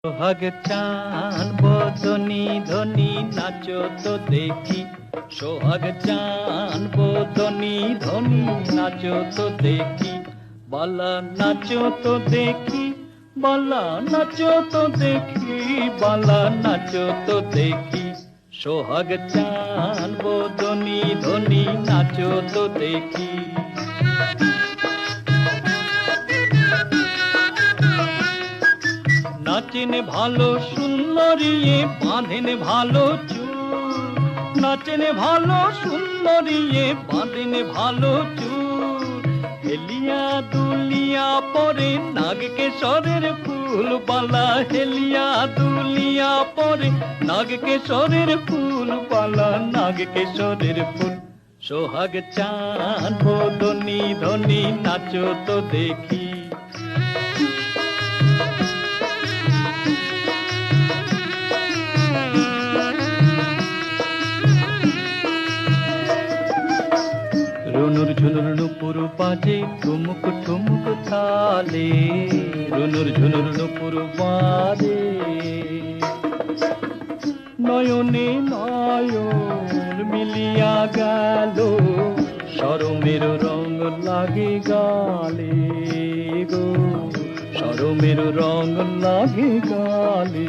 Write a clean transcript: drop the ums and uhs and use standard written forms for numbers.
সোহাগ চান বদনি ধনি নাচো তো দেখি, সোহাগ চান বদনি ধনি নাচো তো দেখি, বালা নাচো তো দেখি, বালা নাচো তো দেখি, বালা নাচো তো দেখি। সোহাগ চান বদনি ধনি নাচো তো দেখি। নাচেন ভালো সুন্দরিয়ে বাঁধেন ভালো চুল, নাচেন ভালো সুন্দরিয়ে বাঁধেন ভালো চুল, হেলিয়া দুলিয়া পরে নাগ কেশরের ফুল বালা, হেলিয়া দুলিয়া পরে নাগ কেশরের ফুল বালা, নাগ কেশরের ফুল। সোহাগ চান বদনি ধনি নাচো তো দেখি। রুনুর ঝুনুর নুপুর বাজে ঠুমুক ঠুমুক তালে, রুনুর ঝুনুর নুপুর বাজে, নয়নে নয়ন মিলিয়া গেল, শরমের রং লাগে গালে গো, শরমের রং লাগে গালে।